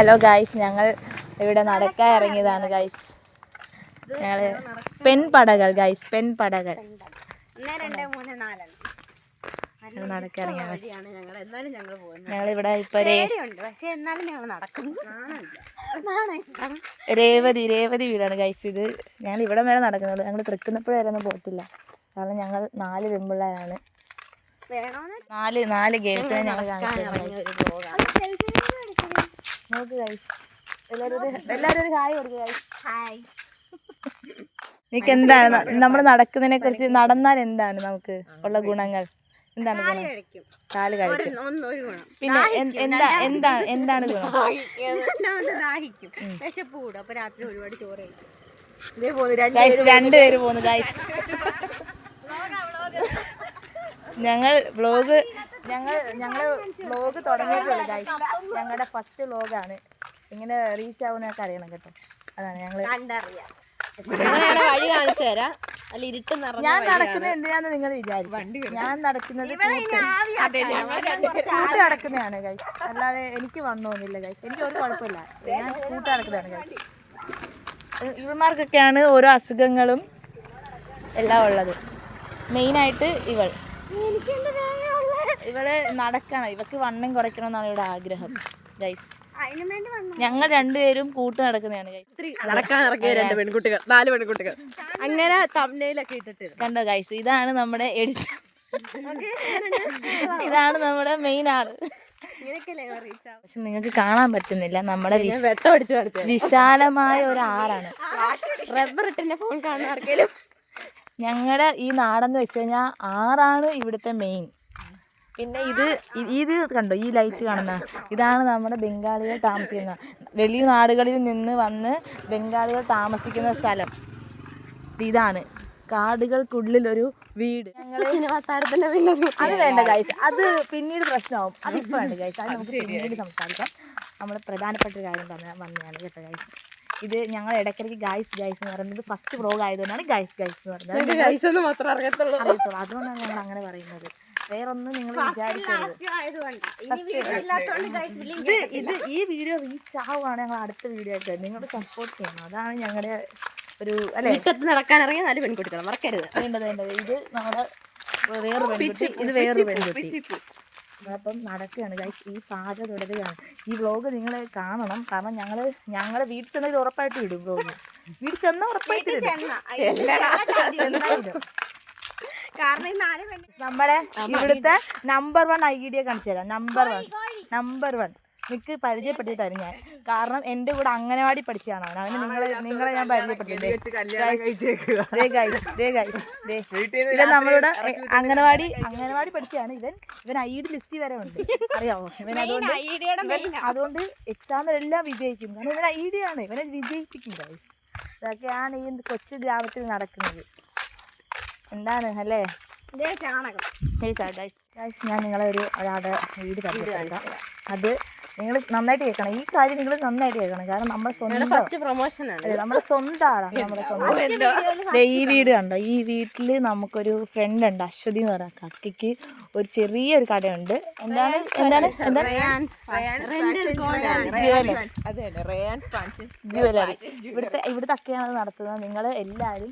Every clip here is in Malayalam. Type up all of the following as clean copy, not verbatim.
ഹലോ ഗൈസ്, ഞങ്ങൾ ഇവിടെ നടക്കാൻ ഇറങ്ങിയതാണ് ഗൈസ്. ഞങ്ങൾ പെൺപടകൾ ഗൈസ്, പെൺപടകൾ നടക്കാൻ ഇറങ്ങിയ ഞങ്ങളിവിടെ ഇപ്പൊ രേവതി വീടാണ് ഗൈസ്. ഇത് ഞങ്ങൾ ഇവിടെ വരെ നടക്കുന്നുള്ളൂ. ഞങ്ങൾ തൃക്കുന്നപ്പുഴ വരെ ഒന്നും പോകത്തില്ല. കാരണം ഞങ്ങൾ 4 പെൺപിള്ളേരാണ്. 4 ഗേൾസിനെ ഞങ്ങൾ കാണിക്കുന്നത്. നോക്ക് ഗൈസ്, എല്ലാവരും ഒരു ഹായ് കൊടുക്കുക ഗൈസ്. നിങ്ങൾക്ക് എന്താണ് നമ്മൾ നടക്കുന്നതിനെ കുറിച്ച്, നടന്നാൽ എന്താണ് നമുക്ക് ഉള്ള ഗുണങ്ങൾ? എന്താണ് ഗുണം? കാല് കഴിക്കും. പിന്നെ എന്താണ് ഗുണം? രണ്ടുപേര് പോകുന്നു ഗൈസ്. ഞങ്ങൾ വ്ലോഗ് തുടങ്ങിയിട്ടുള്ളൂ ഗൈസ്. ഞങ്ങളുടെ ഫസ്റ്റ് വ്ലോഗാണ്. ഇങ്ങനെ റീച്ച് ആവുന്നതൊക്കെ അറിയണം കേട്ടോ. അതാണ് ഞങ്ങൾ വഴി കാണിച്ചു തരാം. അല്ല, ഇരുട്ട് ഞാൻ നടക്കുന്നത് എന്തിനാന്ന് നിങ്ങൾ വിചാരിക്കും. ഞാൻ നടക്കുന്നത് കൂട്ട് നടക്കുന്നതാണ് ഗൈസ്. അല്ലാതെ എനിക്ക് വന്നോന്നില്ല ഗൈസ്. എനിക്ക് ഒരു കുഴപ്പമില്ല. ഞാൻ കൂട്ട് നടക്കുന്നതാണ് ഗൈസ്. ഇവന്മാർക്കൊക്കെയാണ് ഓരോ അസുഖങ്ങളും എല്ലാം ഉള്ളത്. മെയിനായിട്ട് ഇവള് നടക്കണം. ഇവക്ക് വണ്ണം കുറയ്ക്കണമെന്നാണ് ഇവിടെ ആഗ്രഹം ഗൈസ്. ഞങ്ങൾ രണ്ടുപേരും കൂട്ട് നടക്കുന്നതാണ് ഗൈസ്. നടക്കാൻ ഇറങ്ങിയ 2 പെൺകുട്ടികൾ, 4 പെൺകുട്ടികൾ. അങ്ങനെ തംബ്നെയിലൊക്കെ ഇട്ടിട്ട് കണ്ടോ ഗൈസ്. ഇതാണ് നമ്മുടെ ഇതാണ് നമ്മുടെ മെയിൻ ആള്. പക്ഷെ നിങ്ങൾക്ക് കാണാൻ പറ്റുന്നില്ല, നമ്മുടെ വിശാലമായ ഒരു ആറാണ്. റബ്ബർ ഇട്ടെന്നെ ഫോൺ കാണുന്ന ഞങ്ങളുടെ ഈ നാടെന്ന് വെച്ച് കഴിഞ്ഞാൽ ആറാണ് ഇവിടുത്തെ മെയിൻ. പിന്നെ ഇത് കണ്ടോ, ഈ ലൈറ്റ് കാണുന്ന ഇതാണ് നമ്മുടെ ബംഗാളികൾ താമസിക്കുന്ന, വലിയ നാടുകളിൽ നിന്ന് വന്ന് ബംഗാളികൾ താമസിക്കുന്ന സ്ഥലം. ഇതാണ് കാടുകൾക്കുള്ളിലൊരു വീട്. അത് വേണ്ട ഗൈസ്, അത് പിന്നീട് പ്രശ്നമാവും. അതിപ്പോൾ വേണ്ട ഗൈസ്, അത് നമുക്ക് പിന്നീട് സംസാരിക്കാം. നമ്മൾ പ്രധാനപ്പെട്ട ഒരു കാര്യം വന്നതാണ് കേട്ടോ ഗൈസ്. ഇത് ഞങ്ങൾ ഇടയ്ക്കിടയ്ക്ക് ഗൈസ് എന്ന് പറയുന്നത് ഫസ്റ്റ് വ്ലോഗ് ആയതുകൊണ്ടാണ് ഗൈസ് എന്ന് പറയുന്നത്. അതുകൊണ്ടാണ് ഞങ്ങൾ അങ്ങനെ പറയുന്നത്. വേറൊന്നും നിങ്ങൾ വിചാരിക്കരുത്. ഈ വീഡിയോ റീച്ച് ആവുകയാണ് ഞങ്ങൾ അടുത്ത വീഡിയോ ആയിട്ട് നിങ്ങൾ സപ്പോർട്ട് ചെയ്യണം. അതാണ് ഞങ്ങളുടെ ഒരു നടക്കാനിറങ്ങിയ 4 പെൺകുട്ടികൾ മറക്കരുത്. വേണ്ടത് ഇത് നമ്മുടെ വേറൊരു പെൺകുട്ടി, ഇത് വേറൊരു പെൺകുട്ടി. അപ്പം നടക്കുകയാണ് ഗൈസ്. ഈ പാത തുടരുകയാണ്. ഈ വ്ലോഗ് നിങ്ങൾ കാണണം. കാരണം ഞങ്ങൾ വീട്ടിൽ ചെന്ന് ഇത് ഉറപ്പായിട്ട് വിടും. വ്ലോഗ് വീട്ടിൽ ചെന്ന് ഉറപ്പായിട്ട് നമ്മുടെ ഇവിടുത്തെ നമ്പർ 1 ഐഡിയ കാണിച്ചു തരാം. നമ്പർ 1 എനിക്ക് പരിചയപ്പെടുത്തി തരും ഞാൻ. കാരണം എൻ്റെ കൂടെ അംഗനവാടി പഠിച്ചതാണ് അവൻ. അവന് നിങ്ങളെ ഞാൻ പരിചയപ്പെടുത്തില്ലേ. ഇവൻ നമ്മളുടെ അംഗനവാടി പഠിച്ചതാണ്. ഇവൻ ഐഡി ലിസ്റ്റ് വരെ ഉണ്ട്, അറിയാമോ? ഇവൻ അതുകൊണ്ട് എക്സാമിലെല്ലാം വിജയിക്കും. കാരണം ഇവൻ ഐഡിയാണ്, ഇവനെ വിജയിപ്പിക്കും ഗൈസ്. ഇതൊക്കെയാണ് ഈ കൊച്ചു ഗ്രാമത്തിൽ നടക്കുന്നത്. എന്താണ് അല്ലേ? ഞാൻ നിങ്ങളെ ഒരാളുടെ വീട് പരിചയപ്പെടുത്താം. അത് നിങ്ങൾ നന്നായിട്ട് കേൾക്കണം. ഈ കാര്യം നിങ്ങൾ നന്നായിട്ട് കേൾക്കണം. കാരണം നമ്മുടെ സ്വന്തം ആളാണ്. നമ്മുടെ സ്വന്തം ഈ വീട് കണ്ടോ. ഈ വീട്ടിൽ നമുക്കൊരു ഫ്രണ്ട് ഉണ്ട്, അശ്വതി എന്ന് പറയാം. കക്കിക്ക് ഒരു ചെറിയൊരു കടയുണ്ട്. എന്താണ് ജ്വല്ലറി. ഇവിടുത്തെ ഒക്കെയാണ് നടത്തുന്നത്. നിങ്ങൾ എല്ലാവരും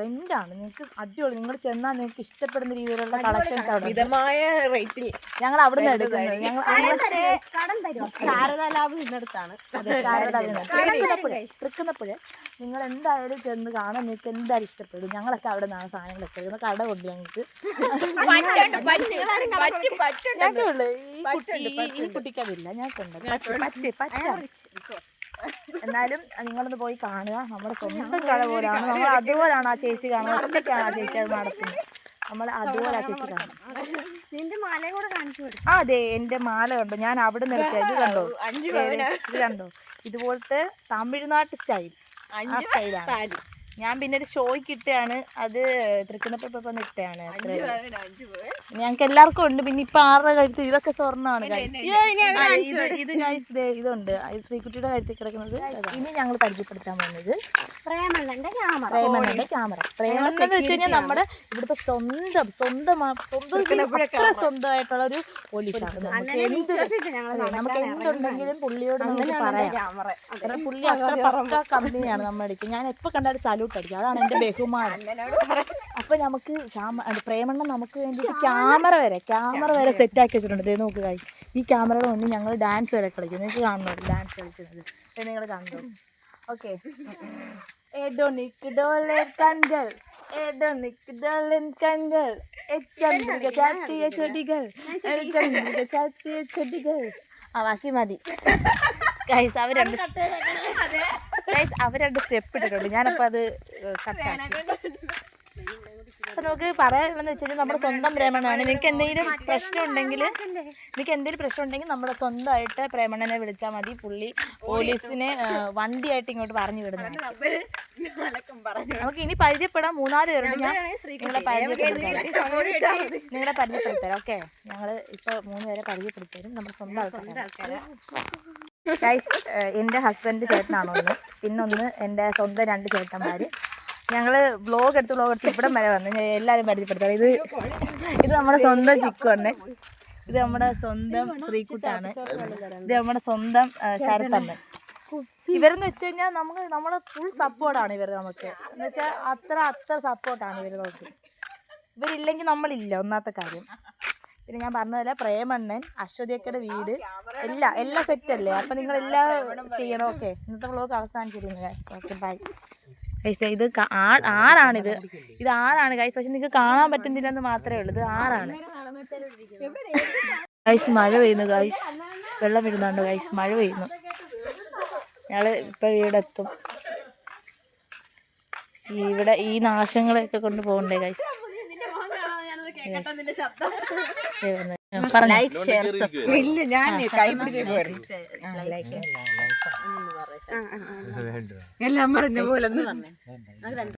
റെന്റാണ്. നിങ്ങൾക്ക് അടിപൊളി. നിങ്ങൾ ചെന്നാൽ നിങ്ങൾക്ക് ഇഷ്ടപ്പെടുന്ന രീതിയിലുള്ള കളക്ഷൻസ് അവിടെ മിതമായ റേറ്റിൽ ഞങ്ങൾ അവിടെ നിന്ന് എടുക്കുന്നത്. ഞങ്ങൾ ശാരദാ ലാബ് ഇന്നടുത്താണ്. തൃക്കുന്നപ്പുഴ. നിങ്ങൾ എന്തായാലും ചെന്ന് കാണാൻ നിങ്ങൾക്ക് എന്തായാലും ഇഷ്ടപ്പെടും. ഞങ്ങളൊക്കെ അവിടെ നിന്നാണ് സാധനങ്ങളൊക്കെ എടുക്കുന്നത്. കട കൊണ്ട് ഞങ്ങൾക്ക് ഞങ്ങൾക്കുള്ളു. ഈ കുട്ടിക്കതില്ല, ഞങ്ങൾക്കുണ്ട്. എന്നാലും നിങ്ങളൊന്ന് പോയി കാണുക. നമ്മുടെ സ്വന്തം കട പോലെയാണ്. നമ്മൾ അതുപോലാണ് ആ ചേച്ചി കാണുന്നത്. ഒറ്റയ്ക്കാണ് ആ ചേച്ചി അത് നടത്തുന്നത്. നമ്മൾ അതുപോലെ ആ ചേച്ചി കാണും. അതെ, എൻ്റെ മാല കണ്ടോ. ഞാൻ അവിടെ നിർത്തിയത്. ഇത് കണ്ടോ, ഇതുപോലത്തെ തമിഴ്നാട്ട് സ്റ്റൈൽ. ആ സ്റ്റൈലാണ്. ഞാൻ പിന്നെ ഒരു ഷോയ്ക്ക് ഇട്ടയാണ്, അത് തൃക്കുന്നപ്പ ഇട്ടയാണ്. ഞങ്ങൾക്ക് എല്ലാവർക്കും ഉണ്ട്. പിന്നെ ഇപ്പൊ 6 കഴുത്ത് ഇതൊക്കെ സ്വർണ്ണമാണ് ഗൈസ്. ഇത് ഗൈസ് ഇതുണ്ട് ശ്രീകുട്ടിയുടെ കഴുത്തിൽ കിടക്കുന്നത്. ഇനി ഞങ്ങൾ പരിചയപ്പെടുത്താൻ പോകുന്നത് പ്രേമണ്ണന്റെ ക്യാമറ. പ്രേമണ്ണൻ എന്ന് വെച്ച് കഴിഞ്ഞാൽ നമ്മുടെ ഇവിടുത്തെ സ്വന്തമായിട്ടുള്ള ഒരു പോലീസാണ്. നമുക്ക് എന്തുണ്ടെങ്കിലും പുള്ളിയോട് നമുക്ക് പറയാം. കാരണം പുള്ളി അത്ര പക്ക കമ്പനിയാണ് നമ്മുടെ അടുത്ത്. ഞാൻ എപ്പോൾ കണ്ടാലും സല്യൂട്ട് അടിക്കും, അതാണ് എൻ്റെ ബഹുമാനം. അപ്പോൾ നമുക്ക് പ്രേമണ്ണൻ നമുക്ക് വേണ്ടിയിട്ട് ക്യാമറ വരെ സെറ്റാക്കി വെച്ചിട്ടുണ്ട്. ദേ നോക്കുക, ഈ ക്യാമറയുടെ മുന്നിൽ ഞങ്ങൾ ഡാൻസ് വരെ കളിക്കും. നിങ്ങൾക്ക് കാണുന്നു ഡാൻസ് കളിക്കുന്നത്, നിങ്ങൾ കാണുന്നു. ഓക്കെ, ബാക്കി മതി ഗൈസ്. അവർ 2 സ്റ്റെപ്പ് ഇട്ടിട്ടുണ്ട്. ഞാനപ്പോൾ അത് കട്ടാക്കി. അപ്പം നമുക്ക് പറയാനുള്ളതെന്ന് വെച്ച് കഴിഞ്ഞാൽ നമ്മുടെ സ്വന്തം പ്രേമണ്ണനാണ്. നിങ്ങൾക്ക് എന്തെങ്കിലും പ്രശ്നം ഉണ്ടെങ്കിൽ നമ്മുടെ സ്വന്തമായിട്ട് പ്രേമണ്ണനെ വിളിച്ചാൽ മതി. പുള്ളി പോലീസിനെ വണ്ടിയായിട്ട് ഇങ്ങോട്ട് പറഞ്ഞു വിടുന്നത്. നമുക്ക് ഇനി പരിചയപ്പെടാൻ 3-4 പേരുണ്ട്. ഞാൻ നിങ്ങളെ പരിചയപ്പെടുത്തരാം. ഓക്കെ, ഞങ്ങൾ ഇപ്പോൾ 3 പേരെ പരിചയപ്പെടുത്തരും. നമ്മുടെ സ്വന്തം ആൾക്കാർ ഗൈസ്. എൻ്റെ ഹസ്ബൻഡ് ചേട്ടനാണ് ഒന്ന്, പിന്നൊന്ന് എൻ്റെ സ്വന്തം 2 ചേട്ടന്മാർ. ഞങ്ങൾ വ്ലോഗ് എടുത്ത് ഇവിടെ വരെ വന്ന് എല്ലാവരും പരിചയപ്പെടുത്താറ്. ഇത് നമ്മുടെ സ്വന്തം ചിക്കുണ്ട്, ഇത് നമ്മുടെ സ്വന്തം ശ്രീകുട്ടാണ്, ഇത് നമ്മുടെ സ്വന്തം ശരത്തമ്മ. ഇവരെന്ന് വെച്ച് കഴിഞ്ഞാൽ നമ്മളെ ഫുൾ സപ്പോർട്ടാണ് ഇവർ നമുക്ക്. എന്ന് വെച്ചാൽ അത്ര സപ്പോർട്ടാണ് ഇവർ നമുക്ക്. ഇവരില്ലെങ്കിൽ നമ്മളില്ല, ഒന്നാമത്തെ കാര്യം. പിന്നെ ഞാൻ പറഞ്ഞതല്ല, പ്രേമണ്ണൻ, അശ്വതിയക്കയുടെ വീട് എല്ലാം സെറ്റല്ലേ. അപ്പം നിങ്ങളെല്ലാം ചെയ്യണം. ഓക്കെ, ഇന്നത്തെ വ്ലോഗ് അവസാനിച്ചിരുന്നു. Okay, bye guys. ഇത് ആറാണിത്. ഇത് ആറാണ് ഗൈസ്, പക്ഷെ നിങ്ങൾക്ക് കാണാൻ പറ്റുന്നില്ലെന്ന് മാത്രമേ ഉള്ളൂ. ഇത് 6ആണ് ഗൈസ്. മഴ പെയ്യുന്നു ഗൈസ്, വെള്ളം വരുന്നുണ്ട് ഗൈസ്, മഴ പെയ്യുന്നു. ഞങ്ങൾ ഇപ്പം വീടെത്തും. ഇവിടെ ഈ നാശങ്ങളെയൊക്കെ കൊണ്ട് പോകണ്ടേ ഗൈസ്. എല്ലാം പറഞ്ഞ പോലെ